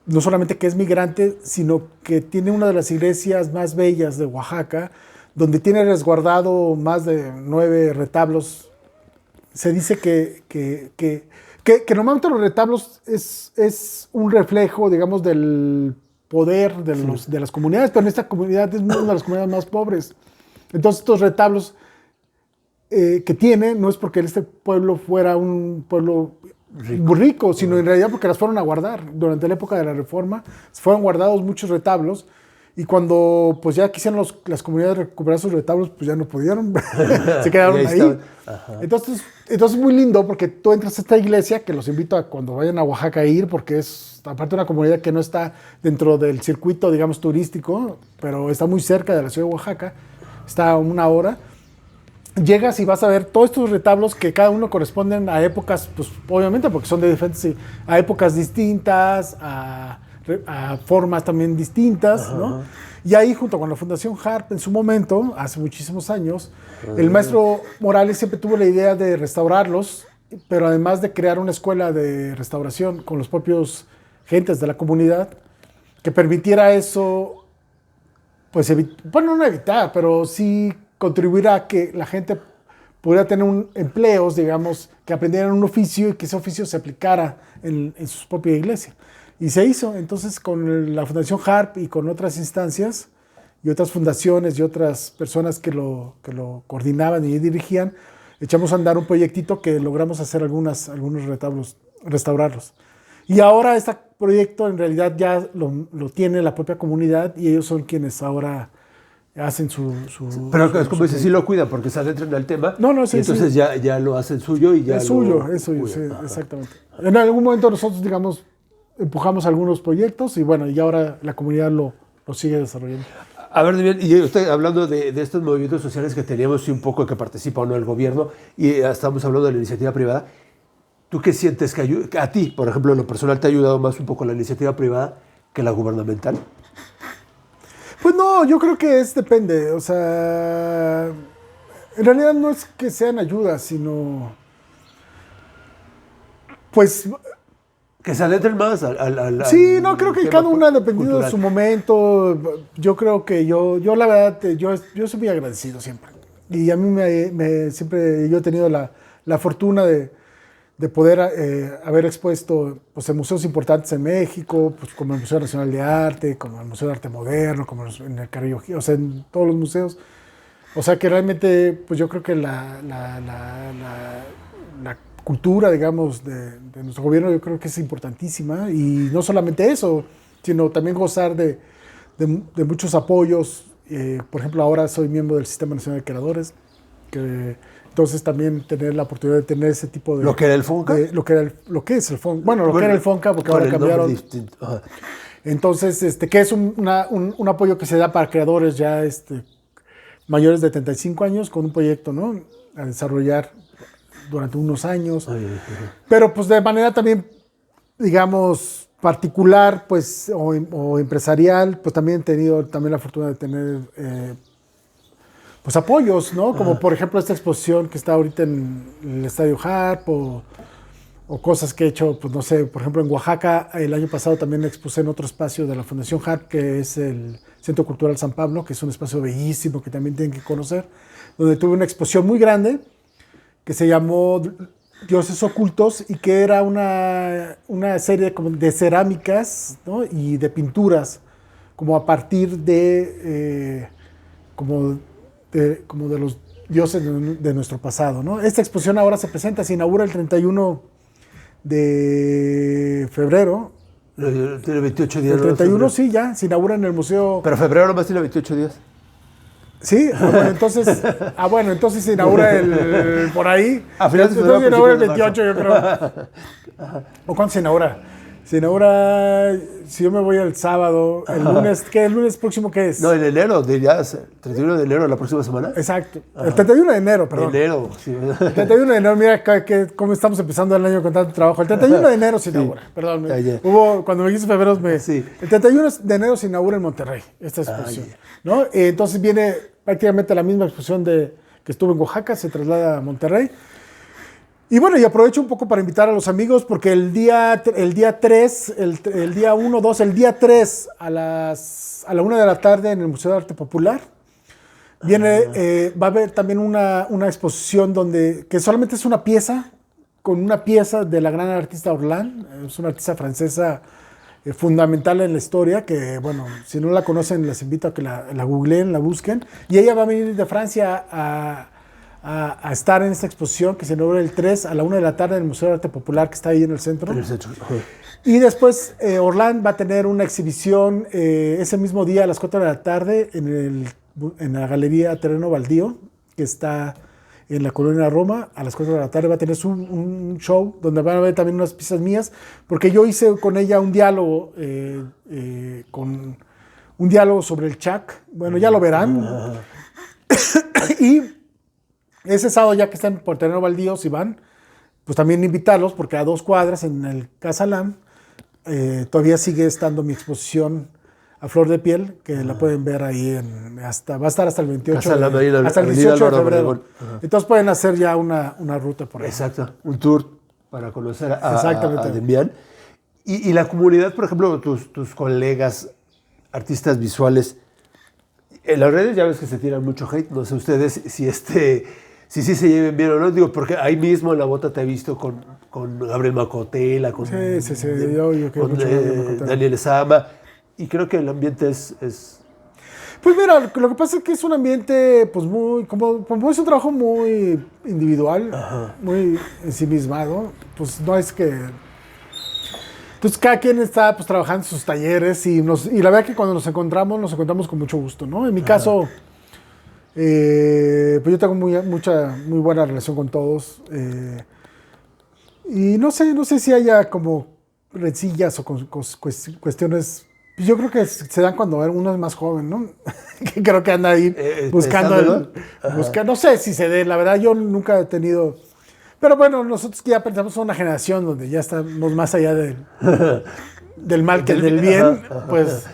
no solamente que es migrante, sino que tiene una de las iglesias más bellas de Oaxaca, donde tiene resguardado más de 9 retablos. Se dice que normalmente los retablos es un reflejo, digamos, del poder de las comunidades, pero en esta comunidad es una de las comunidades más pobres. Entonces estos retablos que tiene no es porque este pueblo fuera un pueblo rico, sino en realidad porque las fueron a guardar. Durante la época de la Reforma fueron guardados muchos retablos, y cuando pues ya quisieron las comunidades recuperar sus retablos, pues ya no pudieron, se quedaron ahí. Entonces es muy lindo porque tú entras a esta iglesia, que los invito a cuando vayan a Oaxaca a ir, porque es aparte una comunidad que no está dentro del circuito, digamos, turístico, pero está muy cerca de la ciudad de Oaxaca, está a 1 hora. Llegas y vas a ver todos estos retablos que cada uno corresponden a épocas, pues obviamente porque son de diferentes, a épocas distintas, a formas también distintas, ¿no? Y ahí junto con la Fundación Harp en su momento, hace muchísimos años, el maestro Morales siempre tuvo la idea de restaurarlos, pero además de crear una escuela de restauración con los propios gentes de la comunidad, que permitiera eso, pues bueno, no evitar, pero sí contribuir a que la gente pudiera tener empleos, digamos, que aprendieran un oficio y que ese oficio se aplicara en su propia iglesia. Y se hizo. Entonces, con la Fundación Harp y con otras instancias y otras fundaciones y otras personas que lo coordinaban y dirigían, echamos a andar un proyectito que logramos hacer algunos retablos, restaurarlos. Y ahora este proyecto en realidad ya lo tiene la propia comunidad, y ellos son quienes ahora hacen Pero es como dice, sí lo cuidan porque se adentran en el tema. No, sí, y entonces sí. ya lo hacen suyo y ya es suyo, sí, exactamente. En algún momento nosotros, digamos, empujamos algunos proyectos y bueno, y ahora la comunidad lo sigue desarrollando. A ver, Demian, y usted hablando de estos movimientos sociales que teníamos y un poco que participa o no el gobierno, y estamos hablando de la iniciativa privada, ¿tú qué sientes que a ti, por ejemplo, en lo personal, te ha ayudado más un poco la iniciativa privada que la gubernamental? Pues no, yo creo que depende, o sea, en realidad no es que sean ayudas, sino, pues... Que se adentren más Sí, no, creo que cada una dependiendo cultural. de su momento. Yo creo que yo la verdad, yo soy muy agradecido siempre. Y a mí siempre yo he tenido la fortuna de poder haber expuesto pues, en museos importantes en México, pues, como el Museo Nacional de Arte, como el Museo de Arte Moderno, como en el Carrillo Gil, o sea, en todos los museos. O sea que realmente, pues yo creo que la cultura, digamos, de nuestro gobierno, yo creo que es importantísima. Y no solamente eso, sino también gozar de muchos apoyos. Por ejemplo, ahora soy miembro del Sistema Nacional de Creadores, entonces también tener la oportunidad de tener ese tipo de... ¿Lo que era el FONCA? Lo que es el FONCA. Bueno, lo que era el FONCA, porque ahora cambiaron. Entonces, que es un apoyo que se da para creadores ya mayores de 35 años con un proyecto, ¿no? A desarrollar durante unos años. Pero pues de manera también, digamos, particular, pues, o empresarial, pues también he tenido también la fortuna de tener pues apoyos, ¿no? Como por ejemplo esta exposición que está ahorita en el Estadio Harp o cosas que he hecho, pues no sé, por ejemplo en Oaxaca el año pasado también expuse en otro espacio de la Fundación Harp, que es el Centro Cultural San Pablo, que es un espacio bellísimo que también tienen que conocer, donde tuve una exposición muy grande que se llamó Dioses Ocultos y que era una serie como de cerámicas, ¿no? Y de pinturas, como a partir de como de los dioses de nuestro pasado, ¿no? Esta exposición ahora se presenta, se inaugura el 31 de febrero. Tiene 28 días. El 31 sí, ya, se inaugura en el museo. Pero febrero nomás tiene 28 días. Sí, bueno, entonces se inaugura por ahí. A finales de febrero, entonces se inaugura el principios de 28, yo creo. ¿O cuándo se inaugura? Se inaugura, si yo me voy el sábado, el lunes, ¿qué? ¿El lunes próximo qué es? No, en enero, ya, 31 de enero, la próxima semana. Exacto, el 31 de enero, perdón. Enero, sí. El 31 de enero, mira cómo estamos empezando el año con tanto trabajo. El 31 de enero se inaugura, perdón. Cuando me dijiste febrero, Sí. El 31 de enero se inaugura en Monterrey, esta exposición, ¿no? Entonces viene prácticamente la misma exposición que estuvo en Oaxaca, se traslada a Monterrey. Y bueno, y aprovecho un poco para invitar a los amigos porque el día 3, el día 1, 2, el día 3 a la 1 de la tarde en el Museo de Arte Popular va a haber también una exposición que solamente es una pieza, con una pieza de la gran artista Orlan, es una artista francesa fundamental en la historia, que bueno, si no la conocen les invito a que la googleen, la busquen, y ella va a venir de Francia a estar en esta exposición que se inaugura el 3 a la 1 de la tarde en el Museo de Arte Popular que está ahí en el centro. Y después Orlan va a tener una exhibición ese mismo día a las 4 de la tarde en la Galería Terreno Baldío, que está en la Colonia Roma. A las 4 de la tarde va a tener un show donde van a ver también unas piezas mías, porque yo hice con ella un diálogo sobre el Chac. Bueno, ya lo verán. Y ese sábado, ya que están por Terreno Baldío, si van, pues también invitarlos, porque a 2 cuadras en el Casa Lam todavía sigue estando mi exposición a flor de piel, que la pueden ver ahí va a estar hasta el 28 hasta el 18 de febrero. Entonces pueden hacer ya una ruta por ahí. Exacto, un tour para conocer a Demian. Y la comunidad, por ejemplo, tus colegas, artistas visuales, en las redes ya ves que se tiran mucho hate, no sé ustedes si se lleven bien o no, digo, porque ahí mismo en la bota te he visto con Gabriel Macotela, con Daniel Sama, y creo que el ambiente es... Pues mira, lo que pasa es que es un ambiente, pues como es un trabajo muy individual, muy ensimismado, pues no es que... Entonces cada quien está pues trabajando en sus talleres y la verdad que cuando nos encontramos con mucho gusto, ¿no? En mi caso, pues yo tengo muy buena relación con todos. Y no sé si haya como rencillas o cuestiones. Yo creo que se dan cuando uno es más joven, ¿no? Que creo que anda ahí buscando no sé si se dé, la verdad yo nunca he tenido. Pero bueno, nosotros ya pensamos en una generación donde ya estamos más allá del mal que del bien, pues.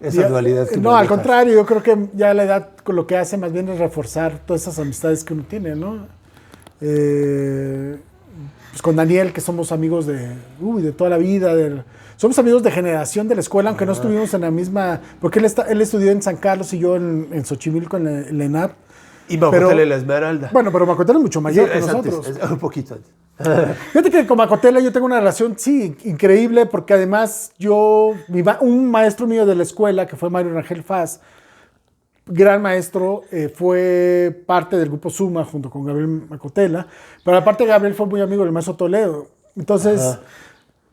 Esa dualidad. No, al contrario, yo creo que ya la edad lo que hace más bien es reforzar todas esas amistades que uno tiene, ¿no? Pues con Daniel, que somos amigos de toda la vida, somos amigos de generación de la escuela, aunque no estuvimos en la misma, porque él estudió en San Carlos y yo en Xochimilco, en la ENAP. Y Macotela y la Esmeralda. Bueno, pero Macotela es mucho mayor que nosotros. Es un poquito antes. Fíjate que con Macotela yo tengo una relación, sí, increíble, porque además un maestro mío de la escuela, que fue Mario Rangel Faz, gran maestro, fue parte del grupo Suma junto con Gabriel Macotela, pero aparte Gabriel fue muy amigo del maestro Toledo. Entonces,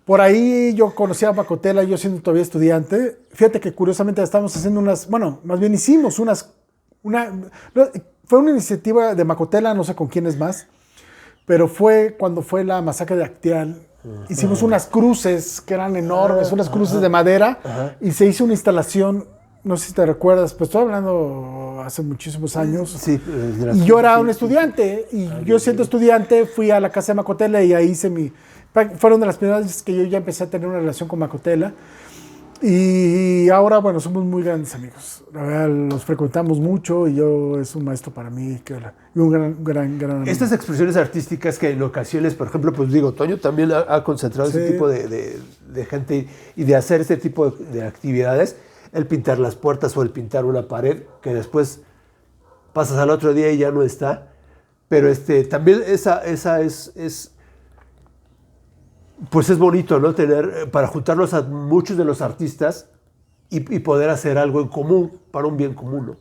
por ahí yo conocí a Macotela, yo siendo todavía estudiante. Fíjate que curiosamente estábamos haciendo más bien hicimos fue una iniciativa de Macotela, no sé con quiénes más, pero fue cuando fue la masacre de Acteal. Hicimos unas cruces que eran enormes, unas cruces de madera, y se hizo una instalación, no sé si te recuerdas, pues estoy hablando hace muchísimos años. Sí, y yo era un estudiante, y yo siendo estudiante fui a la casa de Macotela y ahí fueron de las primeras veces que yo ya empecé a tener una relación con Macotela. Y ahora, bueno, somos muy grandes amigos. La verdad, los frecuentamos mucho y es un maestro para mí y un gran amigo. Estas expresiones artísticas que en ocasiones, por ejemplo, pues digo, Toño también ha concentrado ese tipo de gente y de hacer este tipo de actividades, el pintar las puertas o el pintar una pared, que después pasas al otro día y ya no está. Pero también esa es pues es bonito, ¿no? Para juntarlos a muchos de los artistas y poder hacer algo en común, para un bien común, ¿no?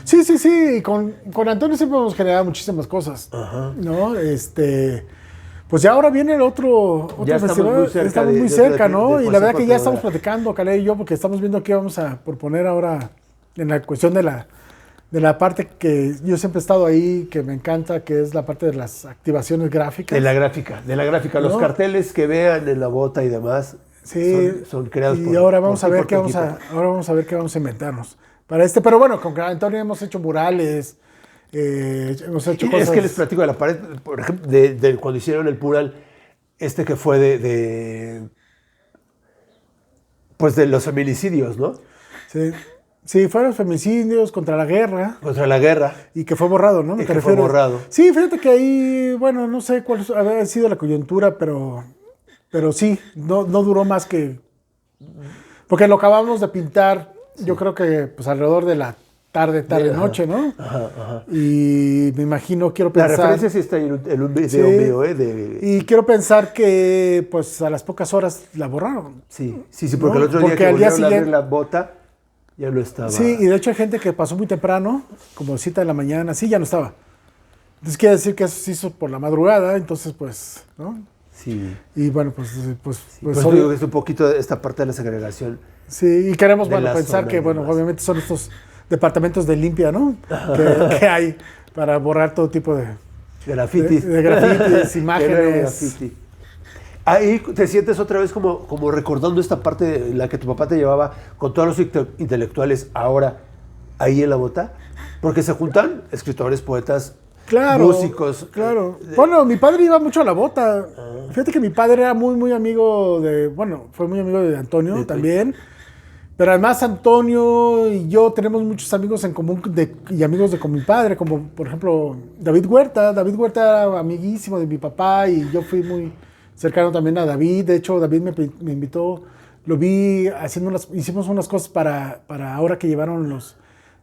Sí. Y con Antonio siempre hemos generado muchísimas cosas, ¿no? Pues ya ahora viene el otro festival. Estamos muy cerca, ¿no? Y la verdad que ya estamos platicando, Calé y yo, porque estamos viendo qué vamos a proponer ahora en la cuestión de la parte que yo siempre he estado ahí, que me encanta, que es la parte de las activaciones gráficas. De la gráfica. ¿No? Los carteles que vean en la bota y demás son creados por... Y ahora vamos a ver qué vamos a inventarnos para pero bueno, con Antonio hemos hecho murales, hemos hecho cosas... Es que les platico de la pared, por ejemplo, de cuando hicieron el mural, que fue pues de los feminicidios, ¿no? Sí, fueron feminicidios contra la guerra. Contra la guerra. Y que fue borrado, ¿no? Que fue borrado. Sí, fíjate que ahí, bueno, no sé cuál había sido la coyuntura, pero sí, no duró más que... Porque lo acabamos de pintar, yo creo que pues alrededor de la tarde-noche, ¿no? Ajá. Y me imagino, quiero pensar... La referencia sí está en un video mío, Y quiero pensar que pues a las pocas horas la borraron. Sí, porque el otro día que volvieron a abrir la bota... Ya no estaba. Sí, y de hecho hay gente que pasó muy temprano, como 7 de la mañana, ya no estaba. Entonces quiere decir que eso se hizo por la madrugada, entonces pues, ¿no? Sí. Y bueno, pues digo que es un poquito esta parte de la segregación. Sí, y queremos pensar que, obviamente son estos departamentos de limpia, ¿no? que hay para borrar todo tipo de grafitis. De grafitis, imágenes. Graffiti. Ahí te sientes otra vez como recordando esta parte en la que tu papá te llevaba con todos los intelectuales ahora ahí en la bota, porque se juntan escritores, poetas, músicos. Claro. Bueno, mi padre iba mucho a la bota. Fíjate que mi padre era muy, muy amigo fue muy amigo de Antonio también. Pero además Antonio y yo tenemos muchos amigos en común y amigos con mi padre, como por ejemplo David Huerta. David Huerta era amiguísimo de mi papá y yo fui muy cercano también a David. De hecho, David me invitó, lo vi hicimos unas cosas para ahora que llevaron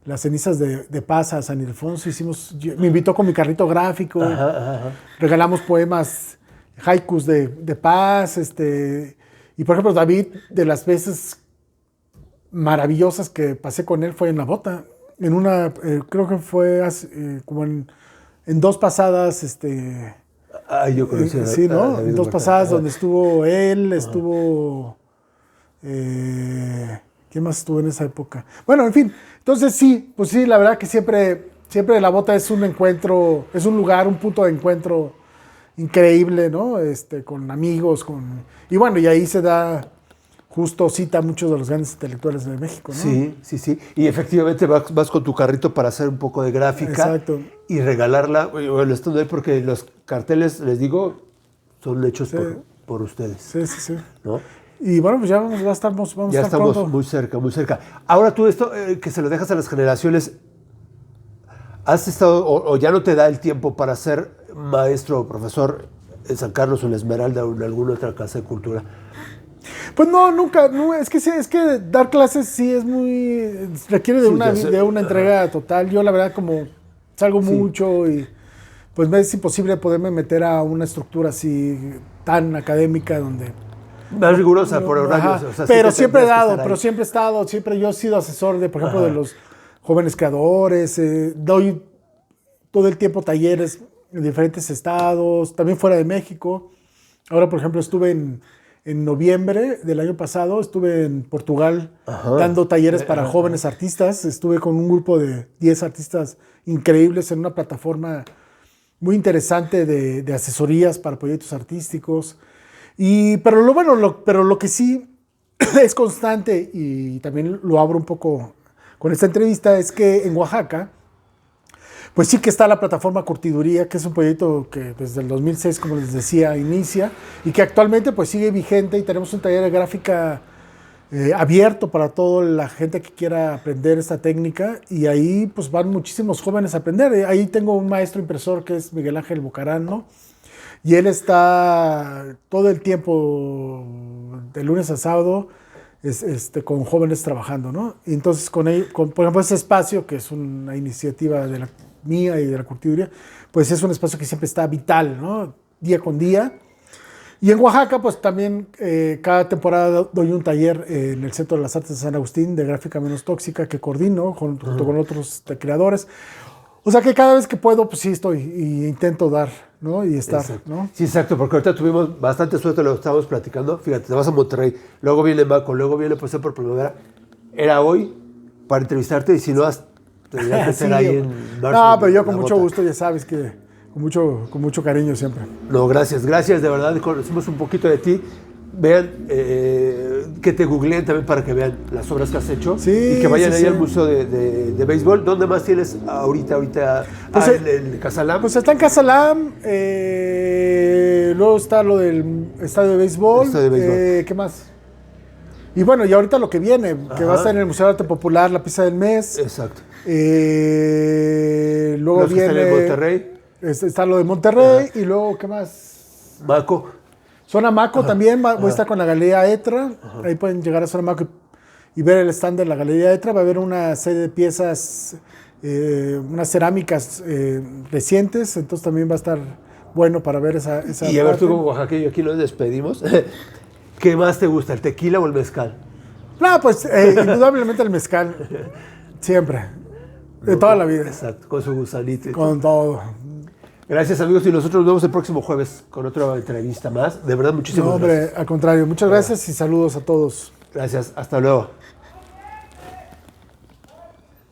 las cenizas de paz a San Ildefonso. Me invitó con mi carrito gráfico, regalamos poemas, haikus de paz. Y por ejemplo, David, de las veces maravillosas que pasé con él fue en la bota. En una, creo que fue como en 2 pasadas, Ah, yo conocí a Sí, ¿no? David Dos Huerta. pasadas donde estuvo él, estuvo... ¿quién más estuvo en esa época? Bueno, en fin, entonces sí, pues sí, la verdad que siempre La Bota es un encuentro, es un lugar, un punto de encuentro increíble, ¿no? Con amigos, y bueno, y ahí se da justo cita a muchos de los grandes intelectuales de México, ¿no? Sí, sí, sí. Y efectivamente vas con tu carrito para hacer un poco de gráfica. Exacto. Y regalarla. Bueno, esto no es porque los carteles, les digo, son hechos Sí. por ustedes. Sí, sí, sí. ¿No? Y bueno, pues ya vamos a estar estamos pronto. muy cerca, muy cerca. Ahora tú esto, que se lo dejas a las generaciones, ¿has estado o ya no te da el tiempo para ser maestro o profesor en San Carlos o en La Esmeralda o en alguna otra casa de cultura? Pues no, nunca, no, es que dar clases sí es muy, requiere de una entrega total. Yo la verdad como salgo mucho y pues me es imposible poderme meter a una estructura así tan académica donde... Más rigurosa por horarios. O sea, pero sí siempre he tendrías que dado, estar pero ahí. siempre he estado, siempre yo he sido asesor de, por ejemplo, de los jóvenes creadores, doy todo el tiempo talleres en diferentes estados, también fuera de México. Ahora, por ejemplo, estuve en noviembre del año pasado, estuve en Portugal dando talleres para jóvenes artistas. Estuve con un grupo de 10 artistas increíbles en una plataforma muy interesante de asesorías para proyectos artísticos. Pero lo que sí es constante, y también lo abro un poco con esta entrevista, es que en Oaxaca, pues sí que está la plataforma Curtiduría, que es un proyecto que desde el 2006, como les decía, inicia y que actualmente pues sigue vigente, y tenemos un taller de gráfica abierto para toda la gente que quiera aprender esta técnica, y ahí pues van muchísimos jóvenes a aprender. Ahí tengo un maestro impresor que es Miguel Ángel Bucarán, ¿no? Y él está todo el tiempo, de lunes a sábado, con jóvenes trabajando, ¿no? Y entonces por ejemplo, ese espacio, que es una iniciativa de la mía y de la Curtiduría, pues es un espacio que siempre está vital, ¿no? Día con día. Y en Oaxaca, pues también cada temporada doy un taller en el Centro de las Artes de San Agustín de gráfica menos tóxica, que coordino junto con otros creadores. O sea que cada vez que puedo, pues sí estoy y intento dar, ¿no? Y estar, Exacto. ¿no? Sí, exacto, porque ahorita tuvimos bastante suerte, lo estábamos platicando. Fíjate, te vas a Monterrey, luego viene Maco, luego viene Poesía por Primavera. Era hoy para entrevistarte, y si no, tendría que ser ahí en marzo. No, pero yo con La mucho Bota. gusto, ya sabes que con mucho cariño siempre. No, gracias, de verdad, conocimos un poquito de ti. Vean, que te googleen también para que vean las obras que has hecho. Sí, y que vayan sí, ahí sí. al Museo de Béisbol. ¿Dónde más tienes ahorita? Pues, el Casalam. Pues está en Casalam, luego está lo del estadio de béisbol. Estadio de béisbol. ¿Qué más? Y bueno, y ahorita lo que viene, que va a estar en el Museo de Arte Popular, la pieza del mes. Exacto. Luego Los que viene... están en Monterrey. Está lo de Monterrey, y luego, ¿qué más? Maco. Zona Maco también, voy a estar con la Galería Etra. Ahí pueden llegar a Zona Maco y ver el stand de la Galería Etra. Va a haber una serie de piezas, unas cerámicas recientes, entonces también va a estar bueno para ver esa Y a ver, parte. tú como oaxaqueño, aquí nos despedimos. ¿Qué más te gusta, el tequila o el mezcal? No, pues indudablemente el mezcal, siempre, de toda la vida, Exacto, con su gusanito. con todo. Gracias, amigos, y nosotros nos vemos el próximo jueves con otra entrevista más. De verdad, muchísimas No, hombre, gracias. al contrario, muchas gracias y saludos a todos. Gracias, hasta luego.